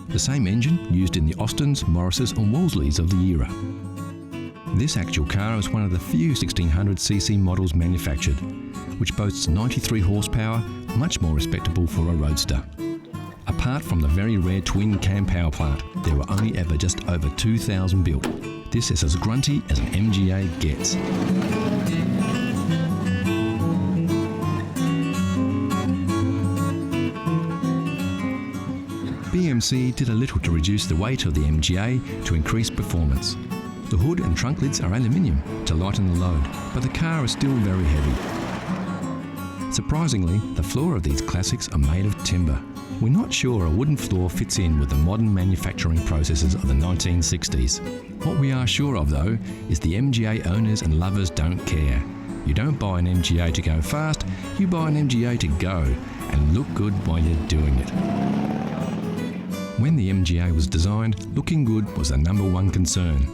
the same engine used in the Austins, Morrises and Wolseleys of the era. This actual car is one of the few 1600cc models manufactured, which boasts 93 horsepower, much more respectable for a roadster. Apart from the very rare twin cam power plant, there were only ever just over 2,000 built. This is as grunty as an MGA gets. BMC did a little to reduce the weight of the MGA to increase performance. The hood and trunk lids are aluminium to lighten the load, but the car is still very heavy. Surprisingly, the floor of these classics are made of timber. We're not sure a wooden floor fits in with the modern manufacturing processes of the 1960s. What we are sure of though is the MGA owners and lovers don't care. You don't buy an MGA to go fast, you buy an MGA to go and look good while you're doing it. When the MGA was designed, looking good was the #1 concern.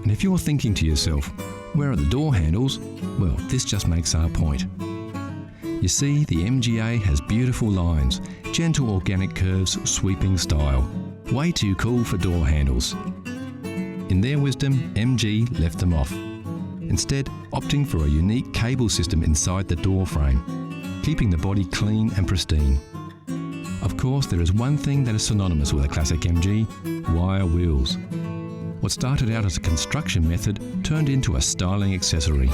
And if you're thinking to yourself, where are the door handles? Well, this just makes our point. You see, the MGA has beautiful lines, gentle organic curves, sweeping style. Way too cool for door handles. In their wisdom, MG left them off, instead opting for a unique cable system inside the door frame, keeping the body clean and pristine. Of course, there is one thing that is synonymous with a classic MG: wire wheels. What started out as a construction method turned into a styling accessory.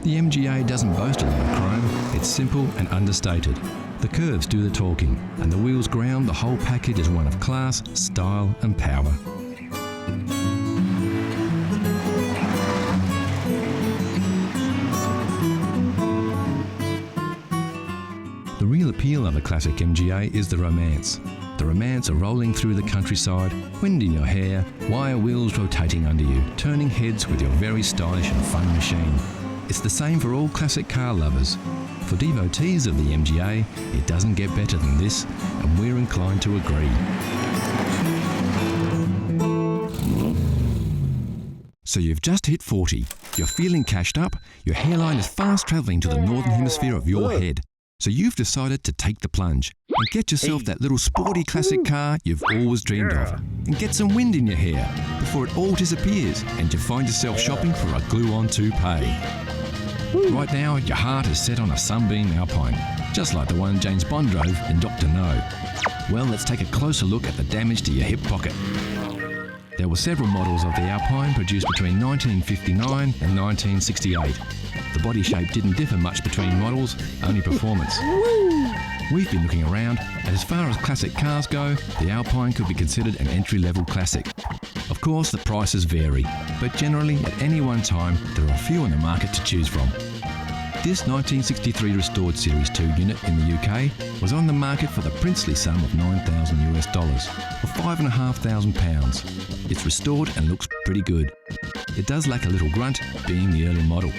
The MGA doesn't boast a lot of chrome, it's simple and understated. The curves do the talking, and the wheels ground the whole package as one of class, style and power. The real appeal of a classic MGA is the romance. The romance of rolling through the countryside, wind in your hair, wire wheels rotating under you, turning heads with your very stylish and fun machine. It's the same for all classic car lovers. For devotees of the MGA, it doesn't get better than this, and we're inclined to agree. So you've just hit 40, you're feeling cashed up, your hairline is fast travelling to the northern hemisphere of your head. So you've decided to take the plunge and get yourself that little sporty classic car you've always dreamed of, and get some wind in your hair before it all disappears and you find yourself shopping for a glue-on toupee. Right now, your heart is set on a Sunbeam Alpine, just like the one James Bond drove in Dr. No. Well, let's take a closer look at the damage to your hip pocket. There were several models of the Alpine produced between 1959 and 1968. The body shape didn't differ much between models, only performance. We've been looking around, and as far as classic cars go, the Alpine could be considered an entry-level classic. Of course, the prices vary, but generally at any one time, there are a few on the market to choose from. This 1963 restored Series 2 unit in the UK was on the market for the princely sum of $9,000 US, or £5,500. It's restored and looks pretty good. It does lack a little grunt, being the early model.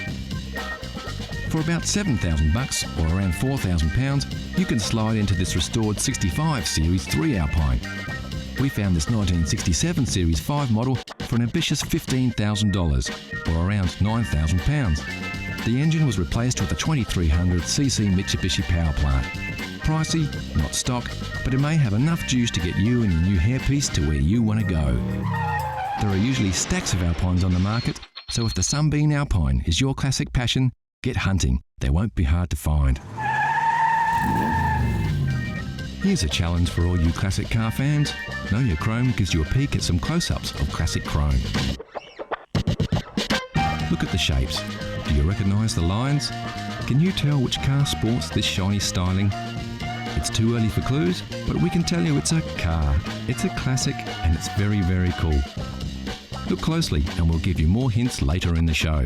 For about $7,000 or around £4,000, you can slide into this restored 65 Series 3 Alpine. We found this 1967 Series 5 model for an ambitious $15,000 or around £9,000. The engine was replaced with a 2300cc Mitsubishi power plant. Pricey, not stock, but it may have enough juice to get you and your new hairpiece to where you want to go. There are usually stacks of Alpines on the market, so if the Sunbeam Alpine is your classic passion, get hunting. They won't be hard to find. Here's a challenge for all you classic car fans. Know Your Chrome gives you a peek at some close-ups of classic chrome. Look at the shapes. Do you recognise the lines? Can you tell which car sports this shiny styling? It's too early for clues, but we can tell you it's a car. It's a classic and it's very, very cool. Look closely and we'll give you more hints later in the show.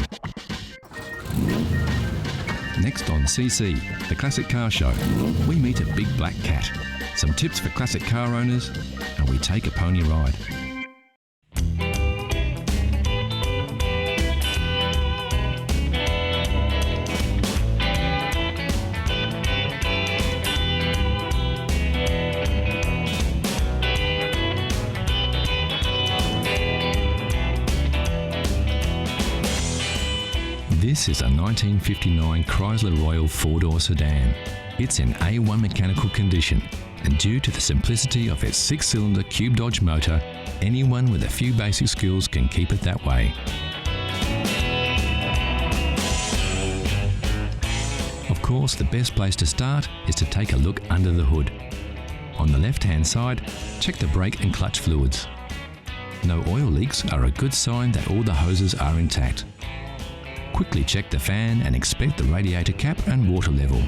Next on CC, the Classic Car Show, we meet a big black cat, some tips for classic car owners, and we take a pony ride. This is a 1959 Chrysler Royal four-door sedan. It's in A1 mechanical condition. and due to the simplicity of its 6-cylinder Cube Dodge motor, anyone with a few basic skills can keep it that way. Of course, the best place to start is to take a look under the hood. On the left-hand side, check the brake and clutch fluids. No oil leaks are a good sign that all the hoses are intact. Quickly check the fan and inspect the radiator cap and water level.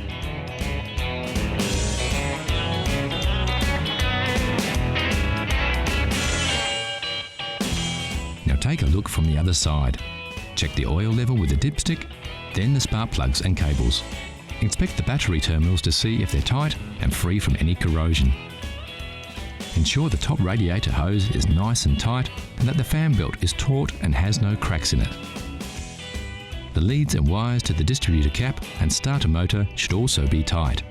Now take a look from the other side. Check the oil level with the dipstick, then the spark plugs and cables. Inspect the battery terminals to see if they're tight and free from any corrosion. Ensure the top radiator hose is nice and tight and that the fan belt is taut and has no cracks in it. The leads and wires to the distributor cap and starter motor should also be tight.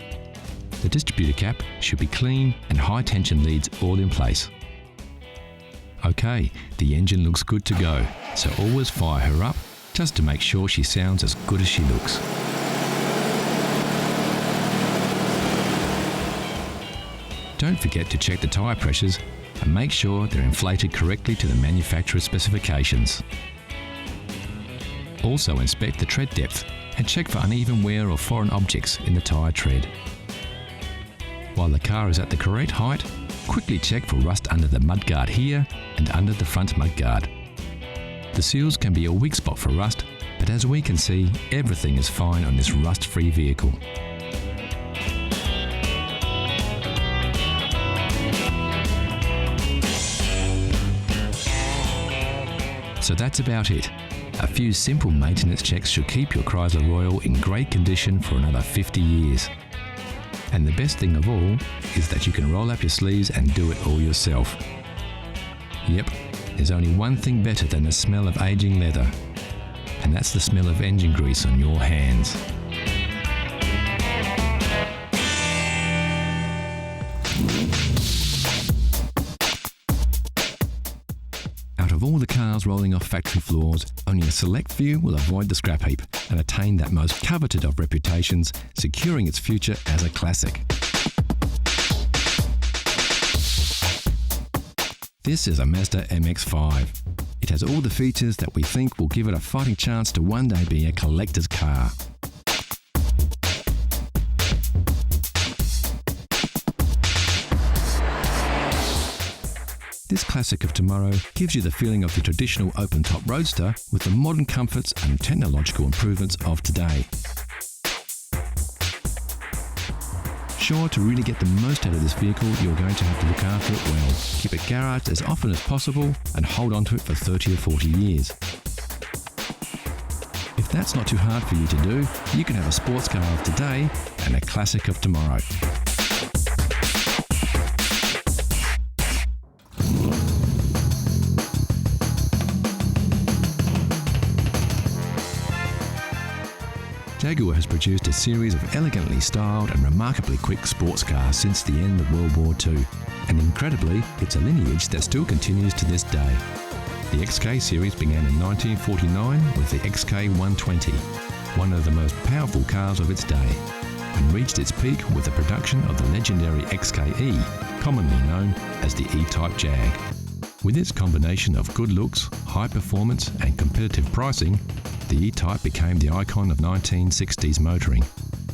The distributor cap should be clean and high tension leads all in place. Okay, the engine looks good to go, so always fire her up just to make sure she sounds as good as she looks. Don't forget to check the tyre pressures and make sure they're inflated correctly to the manufacturer's specifications. Also inspect the tread depth and check for uneven wear or foreign objects in the tyre tread. While the car is at the correct height, quickly check for rust under the mudguard here and under the front mudguard. The seals can be a weak spot for rust, but as we can see, everything is fine on this rust-free vehicle. So that's about it. A few simple maintenance checks should keep your Chrysler Royal in great condition for another 50 years. And the best thing of all is that you can roll up your sleeves and do it all yourself. Yep, there's only one thing better than the smell of aging leather, and that's the smell of engine grease on your hands. Out of all the cars rolling off factory floors, only a select few will avoid the scrap heap and attain that most coveted of reputations, securing its future as a classic. This is a Mazda MX-5. It has all the features that we think will give it a fighting chance to one day be a collector's car. This classic of tomorrow gives you the feeling of the traditional open-top roadster with the modern comforts and technological improvements of today. Sure, to really get the most out of this vehicle, you're going to have to look after it well. Keep it garaged as often as possible and hold on to it for 30 or 40 years. If that's not too hard for you to do, you can have a sports car of today and a classic of tomorrow. Jaguar has produced a series of elegantly styled and remarkably quick sports cars since the end of World War II, and incredibly, it's a lineage that still continues to this day. The XK series began in 1949 with the XK120, one of the most powerful cars of its day, and reached its peak with the production of the legendary XKE, commonly known as the E-Type Jag. With its combination of good looks, high performance and competitive pricing, the E-Type became the icon of 1960s motoring,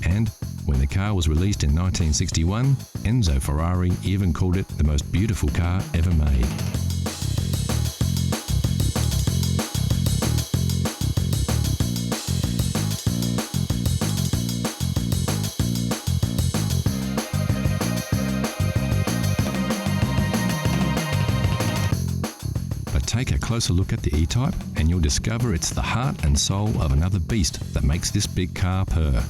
and when the car was released in 1961, Enzo Ferrari even called it the most beautiful car ever made. Take a closer look at the E-Type and you'll discover it's the heart and soul of another beast that makes this big car purr,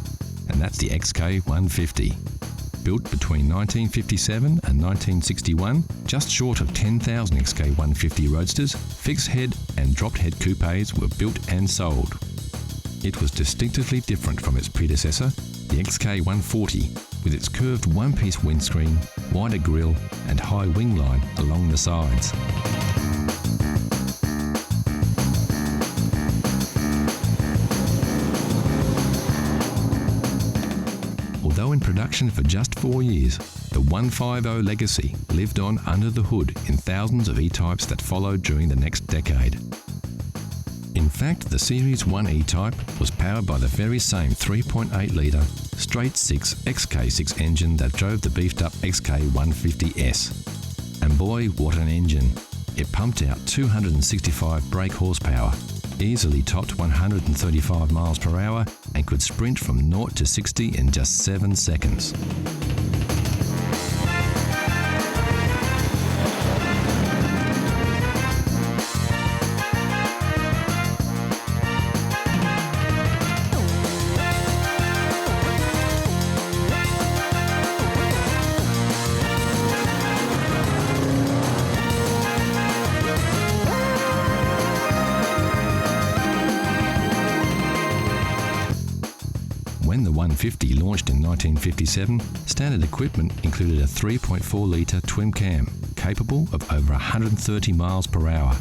and that's the XK150. Built between 1957 and 1961, just short of 10,000 XK150 Roadsters, fixed head and dropped head coupes were built and sold. It was distinctively different from its predecessor, the XK140, with its curved one-piece windscreen, wider grille and high wing line along the sides. Although in production for just 4 years, the 150 legacy lived on under the hood in thousands of E-Types that followed during the next decade. In fact, the Series 1 E-Type was powered by the very same 3.8 litre straight-six XK6 engine that drove the beefed-up XK150S. And boy, what an engine! It pumped out 265 brake horsepower, easily topped 135 miles per hour, and could sprint from 0 to 60 in just 7 seconds. When the 150 launched in 1957, standard equipment included a 3.4 litre twin cam, capable of over 130 miles per hour.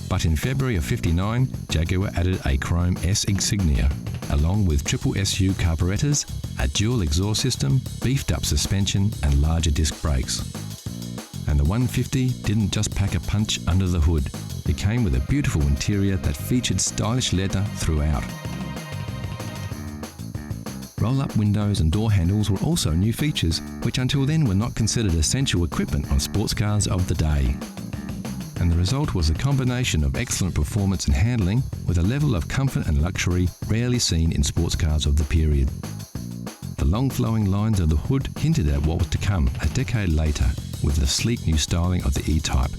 But in February of '59, Jaguar added a chrome S insignia, along with triple SU carburetors, a dual exhaust system, beefed up suspension and larger disc brakes. And the 150 didn't just pack a punch under the hood. It came with a beautiful interior that featured stylish leather throughout. Roll-up windows and door handles were also new features, which until then were not considered essential equipment on sports cars of the day. And the result was a combination of excellent performance and handling with a level of comfort and luxury rarely seen in sports cars of the period. The long flowing lines of the hood hinted at what was to come a decade later with the sleek new styling of the E-Type.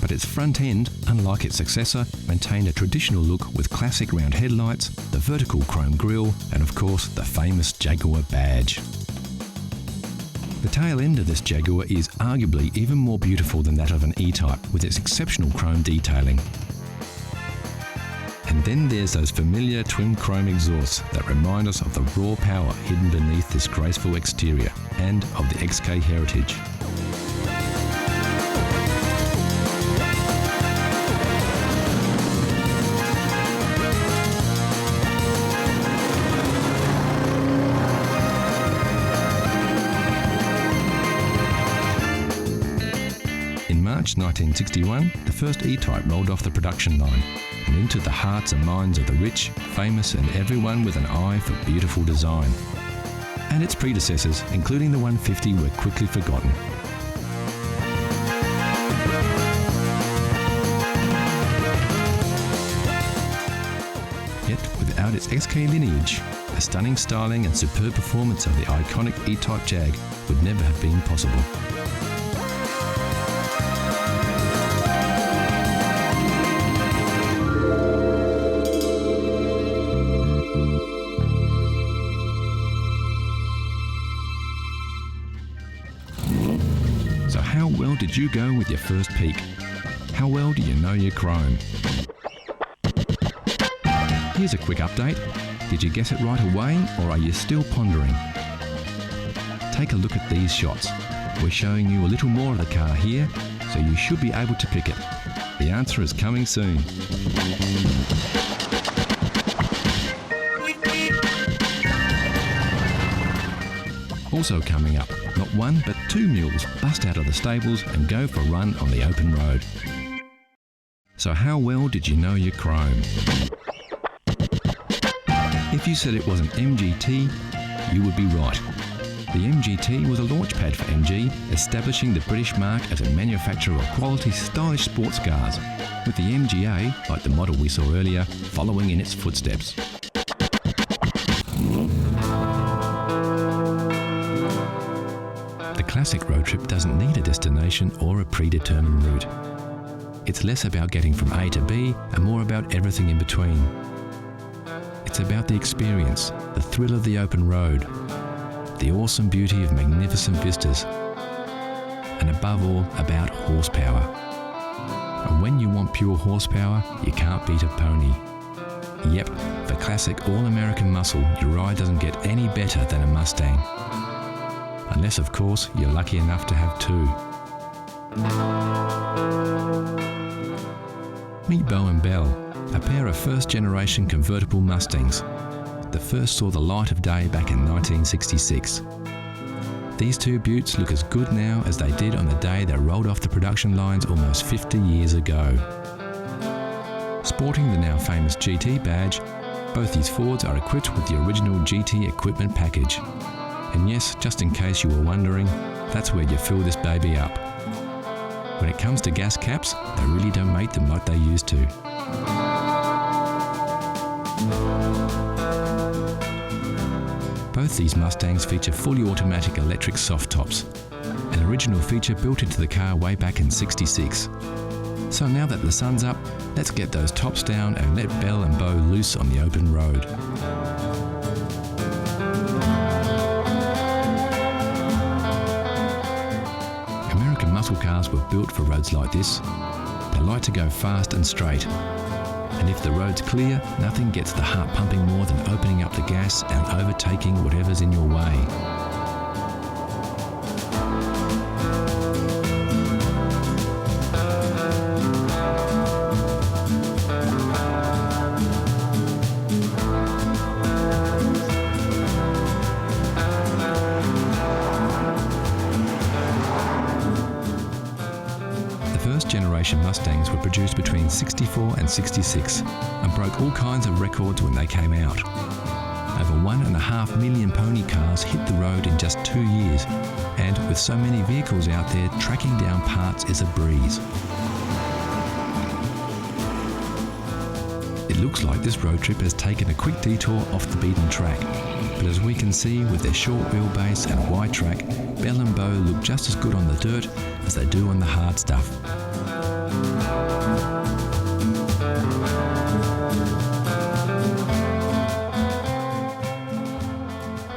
But its front end, unlike its successor, maintained a traditional look with classic round headlights, the vertical chrome grille, and of course the famous Jaguar badge. The tail end of this Jaguar is arguably even more beautiful than that of an E-Type, with its exceptional chrome detailing. And then there's those familiar twin chrome exhausts that remind us of the raw power hidden beneath this graceful exterior and of the XK heritage. In March 1961, the first E-Type rolled off the production line and into the hearts and minds of the rich, famous and everyone with an eye for beautiful design. And its predecessors, including the 150, were quickly forgotten. Yet, without its XK lineage, the stunning styling and superb performance of the iconic E-Type Jag would never have been possible. So how well did you go with your first peek? How well do you know your chrome? Here's a quick update. Did you guess it right away, or are you still pondering? Take a look at these shots. We're showing you a little more of the car here, so you should be able to pick it. The answer is coming soon. Also coming up, not one but 2 mules bust out of the stables and go for a run on the open road. So how well did you know your chrome? If you said it was an MGT, you would be right. The MGT was a launchpad for MG, establishing the British mark as a manufacturer of quality, stylish sports cars, with the MGA, like the model we saw earlier, following in its footsteps. The classic road trip doesn't need a destination or a predetermined route. It's less about getting from A to B and more about everything in between. It's about the experience, the thrill of the open road, the awesome beauty of magnificent vistas, and above all, about horsepower. And when you want pure horsepower, you can't beat a pony. Yep, for classic all-American muscle, your ride doesn't get any better than a Mustang. Unless, of course, you're lucky enough to have 2. Meet Bo and Belle, a pair of first-generation convertible Mustangs. that first saw the light of day back in 1966. These two Beauts look as good now as they did on the day they rolled off the production lines almost 50 years ago. Sporting the now famous GT badge, both these Fords are equipped with the original GT equipment package. And yes, just in case you were wondering, that's where you fill this baby up. When it comes to gas caps, they really don't make them like they used to. Both these Mustangs feature fully automatic electric soft tops, an original feature built into the car way back in '66. So now that the sun's up, let's get those tops down and let Bell and Bo loose on the open road. American muscle cars were built for roads like this. They like to go fast and straight. And if the road's clear, nothing gets the heart pumping more than opening up the gas and overtaking whatever's in your way. Generation Mustangs were produced between '64 and '66 and broke all kinds of records when they came out. Over 1.5 million pony cars hit the road in just 2 years, and with so many vehicles out there, tracking down parts is a breeze. It looks like this road trip has taken a quick detour off the beaten track, but as we can see with their short wheelbase and wide track, Bell and Bo look just as good on the dirt as they do on the hard stuff.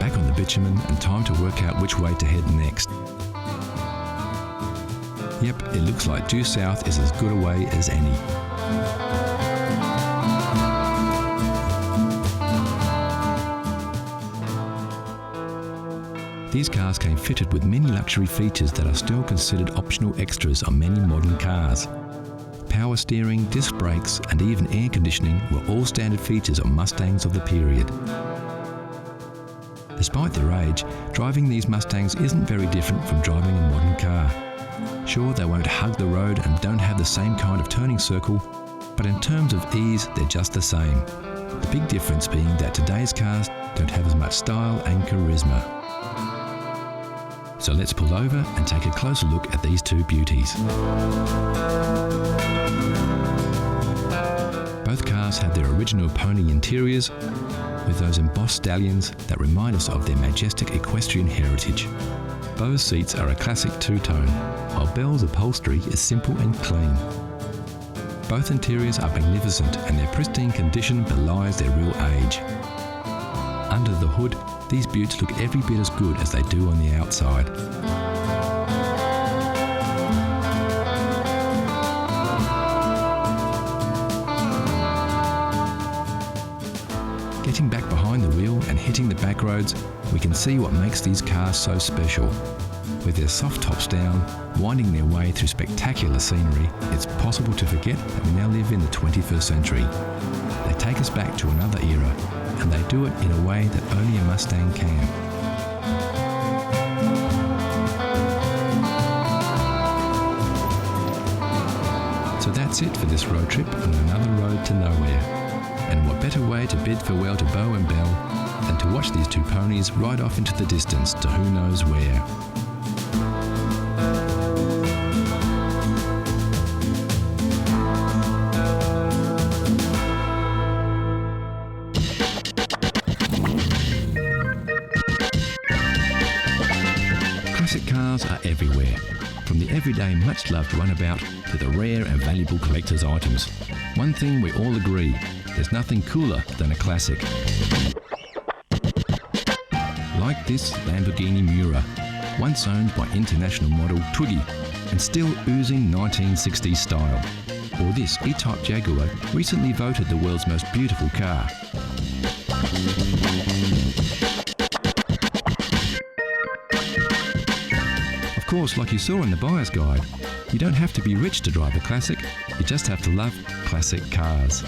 Back on the bitumen and time to work out which way to head next. Yep, it looks like due south is as good a way as any. These cars came fitted with many luxury features that are still considered optional extras on many modern cars. Power steering, disc brakes, and even air conditioning were all standard features on Mustangs of the period. Despite their age, driving these Mustangs isn't very different from driving a modern car. Sure, they won't hug the road and don't have the same kind of turning circle, but in terms of ease, they're just the same. The big difference being that today's cars don't have as much style and charisma. So let's pull over and take a closer look at these two beauties. Both cars have their original pony interiors with those embossed stallions that remind us of their majestic equestrian heritage. Bo's seats are a classic two-tone, while Bell's upholstery is simple and clean. Both interiors are magnificent and their pristine condition belies their real age. Under the hood, these Beauts look every bit as good as they do on the outside. Getting back behind the wheel and hitting the back roads, we can see what makes these cars so special. With their soft tops down, winding their way through spectacular scenery, it's possible to forget that we now live in the 21st century. They take us back to another era, and they do it in a way that only a Mustang can. So that's it for this road trip on another road to nowhere. And what better way to bid farewell to Bo and Bell than to watch these two ponies ride off into the distance to who knows where. Classic cars are everywhere, from the everyday much-loved runabout to the rare and valuable collector's items. One thing we all agree, there's nothing cooler than a classic. Like this Lamborghini Miura, once owned by international model Twiggy and still oozing 1960s style. Or this E-Type Jaguar, recently voted the world's most beautiful car. Of course, like you saw in the buyer's guide, you don't have to be rich to drive a classic, you just have to love classic cars.